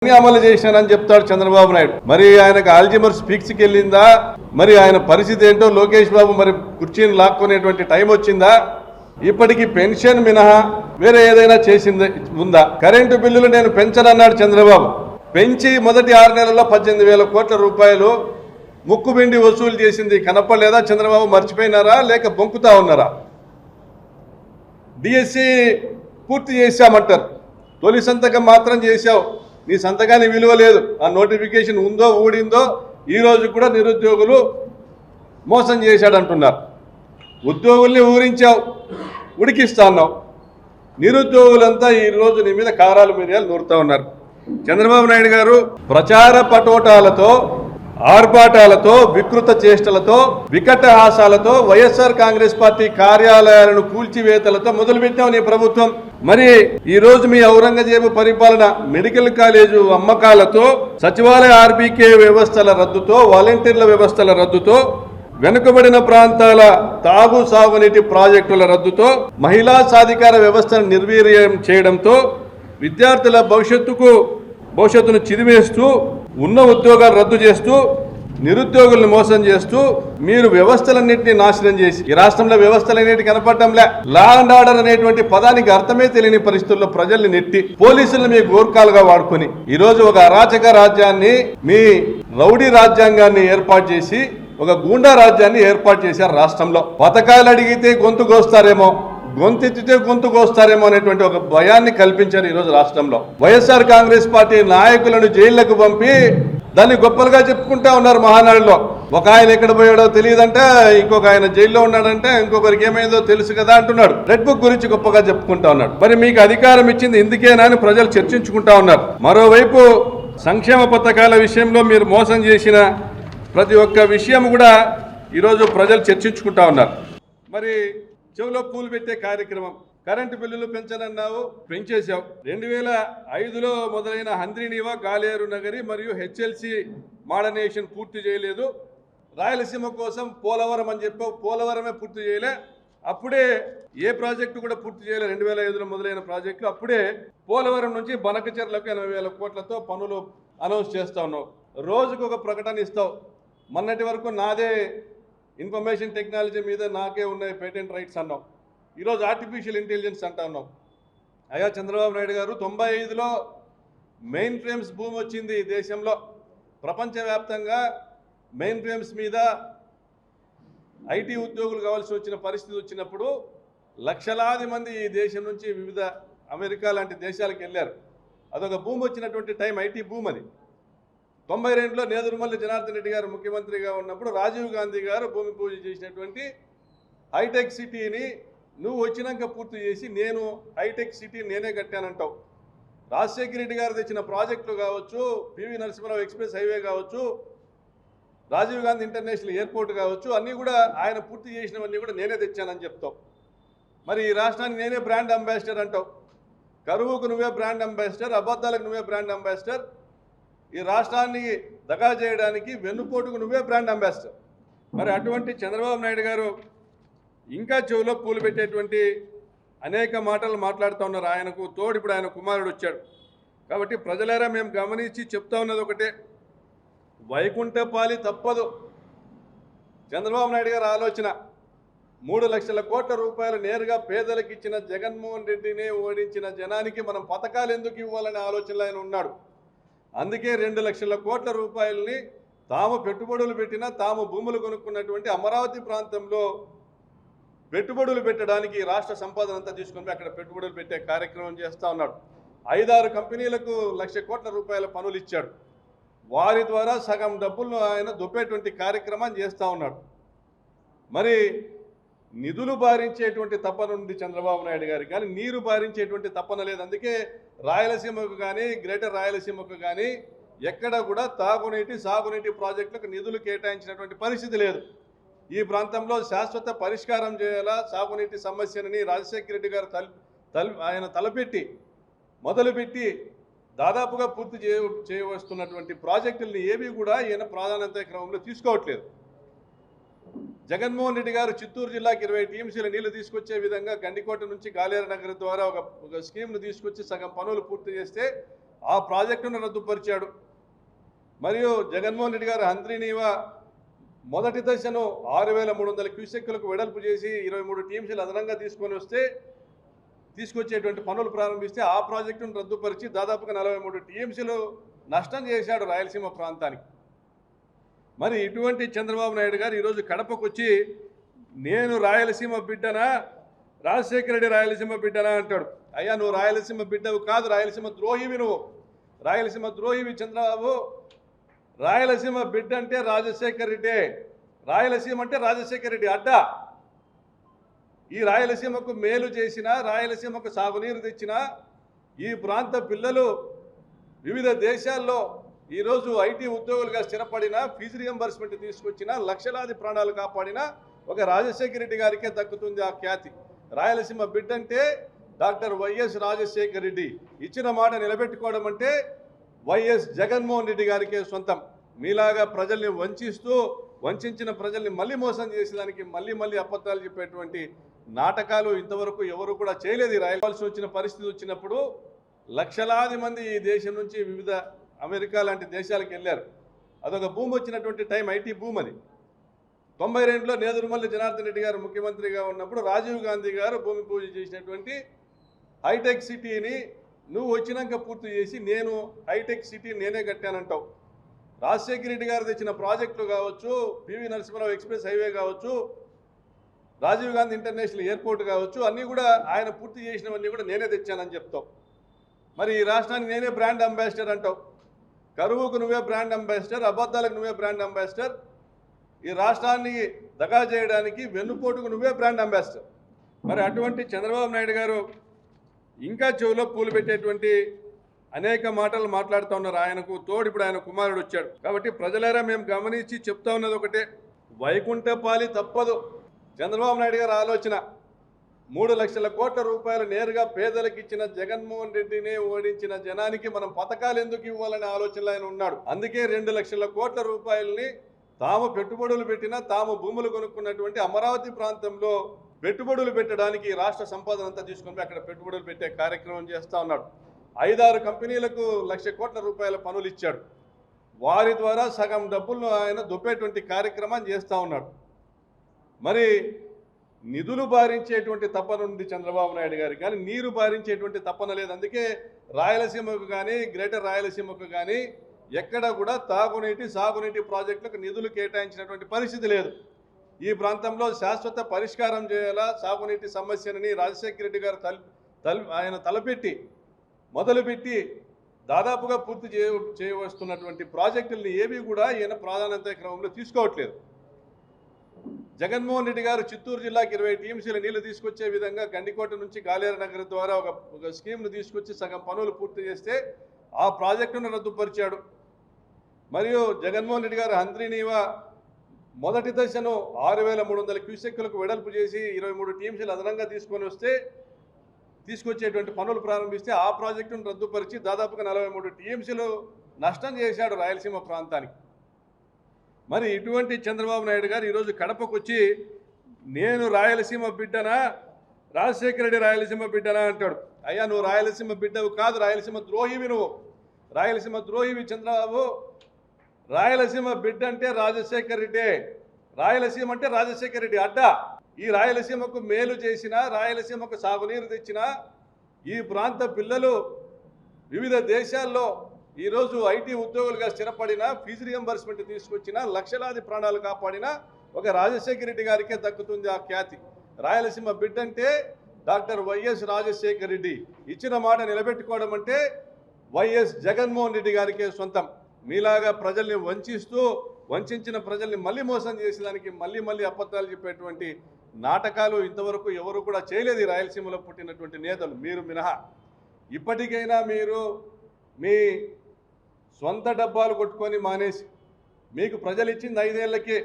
అమలు చేశానని చెప్తాడు చంద్రబాబు నాయుడు. మరి ఆయనకు ఆల్జీమర్స్ ఫిక్స్కి వెళ్ళిందా? మరి ఆయన పరిస్థితి ఏంటో లోకేష్ బాబు మరి కుర్చీని లాక్కునేటువంటి టైం వచ్చిందా? ఇప్పటికీ పెన్షన్ మినహా వేరే ఏదైనా చేసింది ఉందా? కరెంటు బిల్లులు నేను పెంచనన్నాడు చంద్రబాబు. పెంచి మొదటి 6 నెలల్లో 18,000 కోట్ల రూపాయలు ముక్కుబిండి వసూలు చేసింది కనపడలేదా? చంద్రబాబు మర్చిపోయినారా లేక బొంకుతా ఉన్నారా? డిఎస్సి పూర్తి చేశామంటారు, తొలి సంతకం మాత్రం చేశావు, నీ సంతకాన్ని విలువ లేదు. ఆ నోటిఫికేషన్ ఉందో ఊడిందో ఈ రోజు కూడా నిరుద్యోగులు మోసం చేశాడంటున్నారు. ఉద్యోగుల్ని ఊరించావు, ఉడికిస్తా అన్నావు. నిరుద్యోగులంతా ఈరోజు నీ మీద కారాలు మిరియాలు నూరుతా ఉన్నారు. చంద్రబాబు నాయుడు గారు ప్రచార పటోటాలతో, ఆర్భాటాలతో, వికృత చేష్టలతో, వికటహాసాలతో, వైఎస్ఆర్ కాంగ్రెస్ పార్టీ కార్యాలయాలను కూల్చివేతలతో మొదలుపెట్టావు నీ ప్రభుత్వం. మరి ఈ రోజు మీ ఔరంగజేబు పరిపాలన మెడికల్ కాలేజు అమ్మకాలతో, సచివాలయ ఆర్బీకే వ్యవస్థల రద్దుతో, వాలంటీర్ల వ్యవస్థల రద్దుతో, వెనుకబడిన ప్రాంతాల తాగు సాగునీటి ప్రాజెక్టుల రద్దుతో, మహిళా సాధికార వ్యవస్థను నిర్వీర్యం చేయడంతో, విద్యార్థుల భవిష్యత్తును చిదిమేస్తూ, ఉన్న ఉద్యోగాలు రద్దు చేస్తూ, నిరుద్యోగులను మోసం చేస్తూ, మీరు వ్యవస్థలన్నింటినీ నాశనం చేసి ఈ రాష్ట్రంలో వ్యవస్థలన్నింటి కనపడటంలే. లా అండ్ ఆర్డర్ అనేటువంటి పదానికి అర్థమే తెలియని పరిస్థితుల్లో ప్రజల్ని నెట్టి పోలీసులను మీ గోర్ఖాలుగా వాడుకొని ఈరోజు ఒక అరాచక రాజ్యాన్ని, మీ రౌడీ రాజ్యాంగాన్ని ఏర్పాటు చేసి ఒక గూండా రాజ్యాన్ని ఏర్పాటు చేశారు రాష్ట్రంలో. పథకాలు అడిగితే గొంతు కోస్తారేమో, గొంతెత్తితే గొంతు కోస్తారేమో అనేటువంటి ఒక భయాన్ని కల్పించారు ఈరోజు రాష్ట్రంలో. వైఎస్ఆర్ కాంగ్రెస్ పార్టీ నాయకులను జైళ్లకు పంపి దాన్ని గొప్పలుగా చెప్పుకుంటా ఉన్నారు మహానాడులో. ఒక ఆయన ఎక్కడ పోయాడో తెలియదంటే, ఇంకొక ఆయన జైల్లో ఉన్నాడంటే, ఇంకొకరికి ఏమైందో తెలుసు కదా అంటున్నాడు. రెడ్ బుక్ గురించి గొప్పగా చెప్పుకుంటా ఉన్నాడు. మరి మీకు అధికారం ఇచ్చింది ఇందుకేనా అని ప్రజలు చర్చించుకుంటా ఉన్నారు. మరోవైపు సంక్షేమ పథకాల విషయంలో మీరు మోసం చేసిన ప్రతి ఒక్క విషయం కూడా ఈరోజు ప్రజలు చర్చించుకుంటా ఉన్నారు. మరి చెవులో పూలు పెట్టే కార్యక్రమం, కరెంటు బిల్లులు పెంచనన్నావు, పెంచేశావు. 2005లో మొదలైన హంద్రీనీవా, గాలేరు నగరి మరియు హెచ్ఎల్సి మోడర్నైజేషన్ పూర్తి చేయలేదు. రాయలసీమ కోసం పోలవరం అని చెప్పావు, పోలవరమే పూర్తి చేయలే. అప్పుడే ఏ ప్రాజెక్టు కూడా పూర్తి చేయలే. 2005లో మొదలైన ప్రాజెక్టులు అప్పుడే పోలవరం నుంచి బనకచెర్లకు 80,000 కోట్లతో పనులు అనౌన్స్ చేస్తా ఉన్నావు. రోజుకు ఒక ప్రకటన ఇస్తావు. మొన్నటి వరకు నాదే ఇన్ఫర్మేషన్ టెక్నాలజీ మీద నాకే ఉన్నాయి పేటెంట్ రైట్స్ అన్నావు. ఈరోజు ఆర్టిఫిషియల్ ఇంటెలిజెన్స్ అంటా ఉన్నావు. అయ్యా చంద్రబాబు నాయుడు గారు, 95లో మెయిన్ ఫ్రేమ్స్ భూమి వచ్చింది ఈ దేశంలో. ప్రపంచవ్యాప్తంగా మెయిన్ ఫ్రేమ్స్ మీద ఐటీ ఉద్యోగులు కావాల్సి వచ్చిన పరిస్థితి వచ్చినప్పుడు లక్షలాది మంది ఈ దేశం నుంచి వివిధ అమెరికా లాంటి దేశాలకు వెళ్ళారు. అదొక భూమి వచ్చినటువంటి టైం, ఐటీ భూమి అది. 92లో నేదురుమల్లి జనార్దన్ రెడ్డి గారు ముఖ్యమంత్రిగా ఉన్నప్పుడు రాజీవ్ గాంధీ గారు భూమి పూజ చేసినటువంటి హైటెక్ సిటీని నువ్వు వచ్చినాక పూర్తి చేసి నేను హైటెక్ సిటీ నేనే కట్టానంటావు. రాజశేఖర రెడ్డి గారు తెచ్చిన ప్రాజెక్టులు కావచ్చు, పివి నరసింహరావు ఎక్స్ప్రెస్ హైవే కావచ్చు, రాజీవ్ గాంధీ ఇంటర్నేషనల్ ఎయిర్పోర్ట్ కావచ్చు, అన్నీ కూడా ఆయన పూర్తి చేసినవన్నీ కూడా నేనే తెచ్చానని చెప్తావు. మరి ఈ రాష్ట్రానికి నేనే బ్రాండ్ అంబాసిడర్ అంటావు. కరువుకు నువ్వే బ్రాండ్ అంబాసిడర్, అబద్ధాలకు నువ్వే బ్రాండ్ అంబాసిడర్, ఈ రాష్ట్రాన్ని దగా చేయడానికి వెన్నుపోటుకు నువ్వే బ్రాండ్ అంబాసిడర్. మరి అటువంటి చంద్రబాబు నాయుడు గారు ఇంకా చెవులో పూలు పెట్టేటువంటి అనేక మాటలు మాట్లాడుతూ ఉన్నారు. ఆయనకు తోడు ఇప్పుడు ఆయన కుమారుడు వచ్చాడు. కాబట్టి ప్రజలారా మేము గమనించి చెప్తా ఉన్నది ఒకటే, వైకుంఠపాలి తప్పదు. చంద్రబాబు నాయుడు గారు ఆలోచన 3 లక్షల కోట్ల రూపాయలు నేరుగా పేదలకు ఇచ్చిన జగన్మోహన్ రెడ్డినే ఓడించిన జనానికి మనం పథకాలు ఎందుకు ఇవ్వాలనే ఆలోచనలో ఆయన ఉన్నాడు. అందుకే 2 లక్షల కోట్ల రూపాయలని తాము పెట్టుబడులు పెట్టినా, తాము భూములు కొనుక్కున్నటువంటి అమరావతి ప్రాంతంలో పెట్టుబడులు పెట్టడానికి రాష్ట్ర సంపాదన అంతా తీసుకొని అక్కడ పెట్టుబడులు పెట్టే కార్యక్రమం చేస్తూ ఉన్నాడు. 5-6 కంపెనీలకు 1,00,000 కోట్ల రూపాయల పనులు ఇచ్చాడు. వారి ద్వారా సగం డబ్బులను ఆయన దొప్పేటువంటి కార్యక్రమాన్ని చేస్తూ ఉన్నాడు. మరి నిధులు భారించేటువంటి తపన ఉంది చంద్రబాబు నాయుడు గారికి, కానీ నీరు భారించేటువంటి తపన లేదు. అందుకే రాయలసీమకు కానీ, గ్రేటర్ రాయలసీమకు కానీ ఎక్కడ కూడా తాగునీటి, సాగునీటి ప్రాజెక్టులకు నిధులు కేటాయించినటువంటి పరిస్థితి లేదు. ఈ ప్రాంతంలో శాశ్వత పరిష్కారం చేయాలా సాగునీటి సమస్యని రాజశేఖర రెడ్డి గారు ఆయన తలపెట్టి మొదలుపెట్టి దాదాపుగా పూర్తి చేయవస్తున్నటువంటి ప్రాజెక్టుల్ని ఏవి కూడా ఈయన ప్రాధాన్యత క్రమంలో తీసుకోవట్లేదు. జగన్మోహన్ రెడ్డి గారు చిత్తూరు జిల్లాకి 20 టీఎంసీల నీళ్లు తీసుకొచ్చే విధంగా గండికోట నుంచి గాలేరు నగర్ ద్వారా ఒక స్కీమ్ను తీసుకొచ్చి సగం పనులు పూర్తి చేస్తే ఆ ప్రాజెక్టును రద్దుపరిచాడు. మరియు జగన్మోహన్ రెడ్డి గారు హంద్రీనీవా మొదటి దశను 6300 క్యూసెక్కులకు వెడల్పు చేసి 23 టీఎంసీలు అదనంగా తీసుకొచ్చేటువంటి పనులు ప్రారంభిస్తే ఆ ప్రాజెక్టును రద్దుపరిచి దాదాపుగా 43 టీఎంసీలు నష్టం చేశాడు రాయలసీమ ప్రాంతానికి. మరి ఇటువంటి చంద్రబాబు నాయుడు గారు ఈరోజు కడపకు వచ్చి నేను రాయలసీమ బిడ్డనా, రాజశేఖర రెడ్డి రాయలసీమ బిడ్డనా అంటాడు. అయ్యా నువ్వు రాయలసీమ బిడ్డవు కాదు, రాయలసీమ ద్రోహివి. నువ్వు రాయలసీమ ద్రోహివి చంద్రబాబు. రాయలసీమ బిడ్డ అంటే రాజశేఖర రెడ్డి, రాయలసీమ అంటే రాజశేఖర రెడ్డి అడ్డ. ఈ రాయలసీమకు మేలు చేసిన, రాయలసీమకు సాగునీరు తెచ్చిన ఈ ప్రాంత పిల్లలు వివిధ దేశాల్లో ఈరోజు ఐటీ ఉద్యోగులుగా స్థిరపడిన, ఫీజు రియంబర్స్మెంట్ తీసుకొచ్చిన, లక్షలాది ప్రాణాలు కాపాడిన ఒక రాజశేఖర రెడ్డి గారికే దక్కుతుంది ఆ ఖ్యాతి. రాయలసీమ బిడ్డ అంటే డాక్టర్ వైఎస్ రాజశేఖర రెడ్డి. ఇచ్చిన మాట నిలబెట్టుకోవడం అంటే వైఎస్ జగన్మోహన్ రెడ్డి గారికే సొంతం. మీలాగా ప్రజల్ని వంచిన ప్రజల్ని మళ్ళీ మోసం చేసేదానికి మళ్ళీ అబద్ధాలు చెప్పేటువంటి నాటకాలు ఇంతవరకు ఎవరు కూడా చేయలేదు. రాయవలసి వచ్చిన పరిస్థితి వచ్చినప్పుడు లక్షలాది మంది ఈ దేశం నుంచి వివిధ అమెరికా లాంటి దేశాలకు వెళ్ళారు. అదొక భూమి వచ్చినటువంటి టైం, ఐటీ భూమి అది. 92లో నేదురుమల్లి జనార్దన్ రెడ్డి గారు ముఖ్యమంత్రిగా ఉన్నప్పుడు రాజీవ్ గాంధీ గారు భూమి పూజ చేసినటువంటి హైటెక్ సిటీని నువ్వు వచ్చినాక పూర్తి చేసి నేను హైటెక్ సిటీ నేనే కట్టానంటావు. రాజశేఖర రెడ్డి గారు తెచ్చిన ప్రాజెక్టులు కావచ్చు, పివి నరసింహారావు ఎక్స్ప్రెస్ హైవే కావచ్చు, రాజీవ్ గాంధీ ఇంటర్నేషనల్ ఎయిర్పోర్ట్ కావచ్చు, అన్నీ కూడా ఆయన పూర్తి చేసినవన్నీ కూడా నేనే తెచ్చానని చెప్తావు. మరి ఈ రాష్ట్రానికి నేనే బ్రాండ్ అంబాసిడర్ అంటావు. కరువుకు నువ్వే బ్రాండ్ అంబాసిడర్, అబద్ధాలకు నువ్వే బ్రాండ్ అంబాసిడర్, ఈ రాష్ట్రాన్ని దగా చేయడానికి వెన్నుపోటుకు నువ్వే బ్రాండ్ అంబాసిడర్. మరి అటువంటి చంద్రబాబు నాయుడు గారు ఇంకా చెవులో పూలు పెట్టేటువంటి అనేక మాటలు మాట్లాడుతూ ఉన్నారు. ఆయనకు తోడు ఇప్పుడు ఆయన కుమారుడు వచ్చాడు. కాబట్టి ప్రజలారా మేము గమనించి చెప్తా ఉన్నది ఒకటే, వైకుంఠపాలి తప్పదు. చంద్రబాబు నాయుడు గారు ఆలోచన 3 లక్షల కోట్ల రూపాయలు నేరుగా పేదలకు ఇచ్చిన జగన్మోహన్ రెడ్డిని ఓడించిన జనానికి మనం పథకాలు ఎందుకు ఇవ్వాలనే ఆలోచనలో ఆయన ఉన్నాడు. అందుకే 2 లక్షల కోట్ల రూపాయలని తాము పెట్టుబడులు పెట్టినా, తాము భూములు కొనుక్కున్నటువంటి అమరావతి ప్రాంతంలో పెట్టుబడులు పెట్టడానికి రాష్ట్ర సంపాదన అంతా తీసుకొని అక్కడ పెట్టుబడులు పెట్టే కార్యక్రమం చేస్తూ ఉన్నాడు. 5-6 కంపెనీలకు 1 లక్ష కోట్ల రూపాయల పనులు ఇచ్చాడు. వారి ద్వారా సగం డబ్బులను ఆయన దొబ్బేటువంటి కార్యక్రమాన్ని చేస్తూ ఉన్నాడు. మరి నిధులు భారించేటువంటి తపన ఉంది చంద్రబాబు నాయుడు గారు, కానీ నీరు భారించేటువంటి తపన లేదు. అందుకే రాయలసీమకు కానీ గ్రేటర్ రాయలసీమకు కానీ ఎక్కడ కూడా తాగునీటి సాగునీటి ప్రాజెక్టులకు నిధులు కేటాయించినటువంటి పరిస్థితి లేదు. ఈ ప్రాంతంలో శాశ్వత పరిష్కారం చేయాలా సాగునీటి సమస్యని రాజశేఖర రెడ్డి గారు ఆయన తలపెట్టి మొదలుపెట్టి దాదాపుగా పూర్తి చేయవస్తున్నటువంటి ప్రాజెక్టుల్ని ఏవి కూడా ఈయన ప్రాధాన్యత క్రమంలో తీసుకోవట్లేదు. జగన్మోహన్ రెడ్డి గారు చిత్తూరు జిల్లాకి 20 టీఎంసీల నీళ్లు తీసుకొచ్చే విధంగా గండికోట నుంచి గాలేరు నగర్ ద్వారా ఒక స్కీమ్ను తీసుకొచ్చి సగం పనులు పూర్తి చేస్తే ఆ ప్రాజెక్టును రద్దుపరిచాడు. మరియు జగన్మోహన్ రెడ్డి గారు హంద్రీనీవా మొదటి దశను 6300 క్యూసెక్కులకు వెడల్పు చేసి 23 టీఎంసీలు అదనంగా తీసుకొచ్చేటువంటి పనులు ప్రారంభిస్తే ఆ ప్రాజెక్టును రద్దుపరిచి దాదాపుగా 43 టీఎంసీలు నష్టం చేశాడు రాయలసీమ ప్రాంతానికి. మరి ఇటువంటి చంద్రబాబు నాయుడు గారు ఈరోజు కడపకు వచ్చి నేను రాయలసీమ బిడ్డనా, రాజశేఖర రెడ్డి రాయలసీమ బిడ్డనా అంటాడు. అయ్యా నువ్వు రాయలసీమ బిడ్డవు కాదు, రాయలసీమ ద్రోహివి. నువ్వు రాయలసీమ ద్రోహివి చంద్రబాబు. రాయలసీమ బిడ్డ అంటే రాజశేఖర రెడ్డి, రాయలసీమ అంటే రాజశేఖర రెడ్డి అడ్డ. ఈ రాయలసీమకు మేలు చేసిన, రాయలసీమకు సాగునీరు తెచ్చిన ఈ ప్రాంత పిల్లలు వివిధ దేశాల్లో ఈరోజు ఐటీ ఉద్యోగులుగా స్థిరపడిన, ఫీజు రియంబర్స్మెంట్ తీసుకొచ్చిన, లక్షలాది ప్రాణాలు కాపాడిన ఒక రాజశేఖర రెడ్డి గారికే దక్కుతుంది ఆ ఖ్యాతి. రాయలసీమ బిడ్డ అంటే డాక్టర్ వైఎస్ రాజశేఖర రెడ్డి. ఇచ్చిన మాట నిలబెట్టుకోవడం అంటే వైఎస్ జగన్మోహన్ రెడ్డి గారికే సొంతం. మీలాగా ప్రజల్ని వంచిన ప్రజల్ని మళ్ళీ మోసం చేసేదానికి మళ్ళీ అబద్ధాలు చెప్పేటువంటి నాటకాలు ఇంతవరకు ఎవరు కూడా చేయలేదు. ఈ రాయలసీమలో పుట్టినటువంటి నేతలు మీరు మినహా. ఇప్పటికైనా మీరు మీ సొంత డబ్బాలు కొట్టుకొని మానేసి, మీకు ప్రజలు ఇచ్చింది 5 ఏళ్లకే,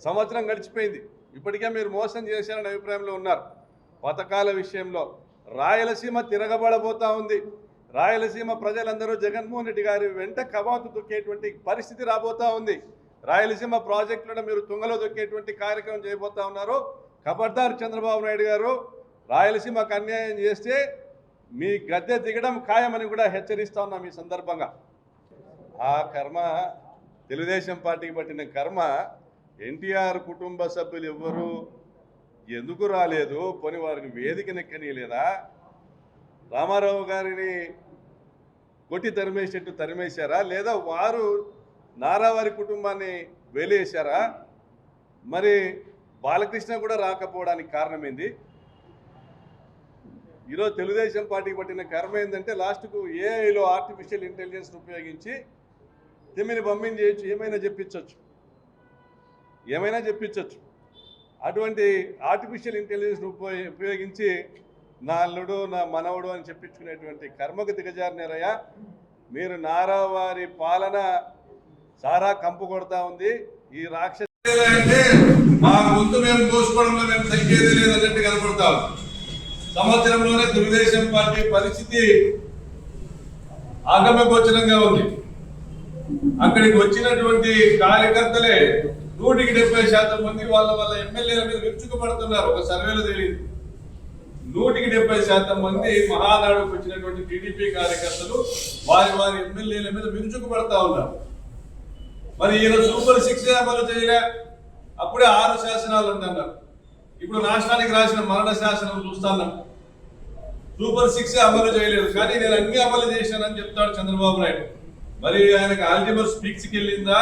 సంవత్సరం గడిచిపోయింది, ఇప్పటికే మీరు మోసం చేశారనే అభిప్రాయంలో ఉన్నారు. పథకాల విషయంలో రాయలసీమ తిరగబడబోతా ఉంది. రాయలసీమ ప్రజలందరూ జగన్మోహన్ రెడ్డి గారి వెంట కవాతు దొక్కేటువంటి పరిస్థితి రాబోతా ఉంది. రాయలసీమ ప్రాజెక్టులను మీరు తుంగలో దొక్కేటువంటి కార్యక్రమం చేయబోతా ఉన్నారు. ఖబర్దార్ చంద్రబాబు నాయుడు గారు, రాయలసీమకు అన్యాయం చేస్తే మీ గద్దె దిగడం ఖాయమని కూడా హెచ్చరిస్తా ఉన్నాం ఈ సందర్భంగా. ఆ కర్మ తెలుగుదేశం పార్టీకి పట్టిన కర్మ ఎన్టీఆర్ కుటుంబ సభ్యులు ఎవ్వరూ ఎందుకు రాలేదు? పోని వారిని వేదికనెక్కనీయలేదా? రామారావు గారిని కొట్టి తరిమేసేట్టు తరిమేశారా? లేదా వారు నారావారి కుటుంబాన్ని వేలేశారా? మరి బాలకృష్ణ కూడా రాకపోవడానికి కారణం ఏంది? ఈరోజు తెలుగుదేశం పార్టీకి పట్టిన కర్మ ఏంటంటే లాస్ట్కు ఏఐలో ఆర్టిఫిషియల్ ఇంటెలిజెన్స్ను ఉపయోగించి తిమ్మిని పంపించేయచ్చు, ఏమైనా చెప్పించవచ్చు. అటువంటి ఆర్టిఫిషియల్ ఇంటెలిజెన్స్ను ఉపయోగించి నా అల్లుడు నా మనవడు అని చెప్పించుకునేటువంటి కర్మకు దిగజారినారయ్యా. మీరు నారావారి పాలన సారా కంపు కొడతా ఉంది. ఈ రాక్షస మా గొంతు మేము దోసుకోవడంలో మేము తగ్గేది లేదన్నట్టు కనపడతాం. సంవత్సరంలోనే తెలుగుదేశం పార్టీ పరిస్థితి ఆగమగోచరంగా ఉంది. అక్కడికి వచ్చినటువంటి కార్యకర్తలే 170% మంది వాళ్ళ ఎమ్మెల్యేల మీద విరుచుకుపడుతున్నారు. ఒక సర్వేలో తెలియదు 170% మంది మహానాడుకు వచ్చినటువంటి టీడీపీ కార్యకర్తలు వారి ఎమ్మెల్యేల మీద విరుచుకుపడతా ఉన్నారు. మరి ఈయన సూపర్ 6 అమలు చేయలే, అప్పుడే 6 శాసనాలు అంటున్నారు. ఇప్పుడు రాష్ట్రానికి రాసిన మరణ శాసనం చూస్తున్నాం, సూపర్ 6 అమలు చేయలేదు, కానీ నేను అన్ని అమలు చేశానని చెప్తాడు చంద్రబాబు నాయుడు. మరి ఆయనకు ఆల్జిమర్ స్పీక్స్కి వెళ్ళిందా?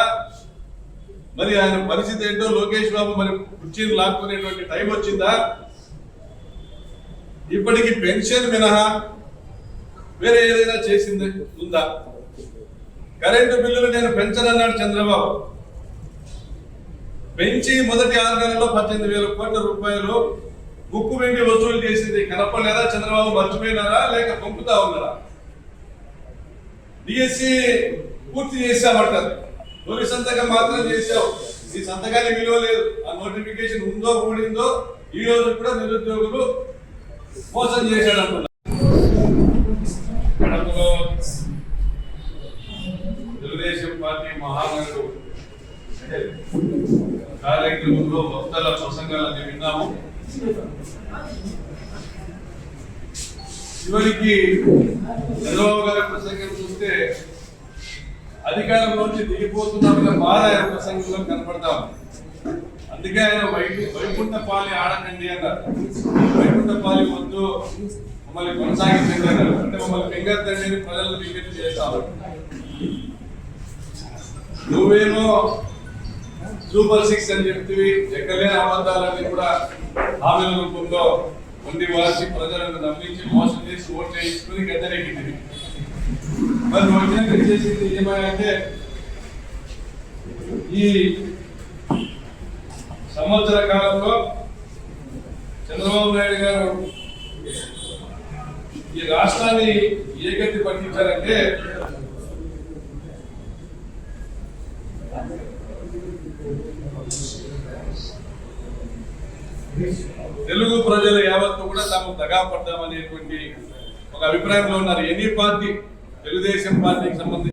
మరి ఆయన పరిస్థితి ఏంటో లోకేష్ బాబు మరి కుర్చీని లాక్కునేటువంటి టైం వచ్చిందా? ఇప్పటికి పెన్షన్ మినహా వేరే ఏదైనా చేసింది ఉందా? కరెంటు బిల్లులు నేను పెంచనన్నాడు చంద్రబాబు. పెంచి మొదటి 6 నెలల్లో 18,000 కోట్ల రూపాయలు ముక్కు వెండి వసూలు చేసింది కనపడలేదా? చంద్రబాబు మర్చిపోయినారా లేక పంపుతా ఉన్నారా? డిఎస్సి పూర్తి చేశామంటారు, తొలి సంతకం మాత్రం చేశావు. ఈ సంతకాన్ని విలువ లేదు. ఆ నోటిఫికేషన్ ఉందో ఊడిందో ఈ రోజు కూడా నిరుద్యోగులు మోసం చేశాడు అనుకున్నారు. కడపలో తెలుగుదేశం పార్టీ మహానగరు కార్యక్రమంలో భక్తుల ప్రసంగాలని విన్నాము. చివరికి చంద్రబాబు గారి ప్రసంగం చూస్తే అధికారంలోంచి దిగిపోతున్న బాధ ఆయన ప్రసంగంలో కనపడతాం. అందుకే ఆయన వైకుంఠపాలి ఆడకండి అన్నారు. వైకుంఠపాలి వద్దు, మమ్మల్ని కొనసాగించండి అన్నారు. అంటే మమ్మల్ని పెంగద్దండి అని ప్రజలను విజ్ఞప్తి చేస్తాము. నువ్వేమో సూపర్ 6 అని చెప్తివి, ఎక్కలేని అబద్ధాలన్నీ కూడా హామీల రూపంలో ఉండి వాసి ప్రజలను నమ్మించి మోసం చేసి ఓట్లు వేయించుకుని గద్దెనెక్కింది. మరి వచ్చినాక చేసింది ఏమంటే ఈ సంవత్సర కాలంలో చంద్రబాబు నాయుడు గారు ఈ రాష్ట్రాన్ని ఏ గతి పట్టించారంటే తెలుగు ప్రజలు యావత్తు కూడా తాము దగా పడ్డామనేటువంటి ఒక అభిప్రాయంలో ఉన్నారు. ఎనీ పార్టీ, తెలుగుదేశం పార్టీకి సంబంధించి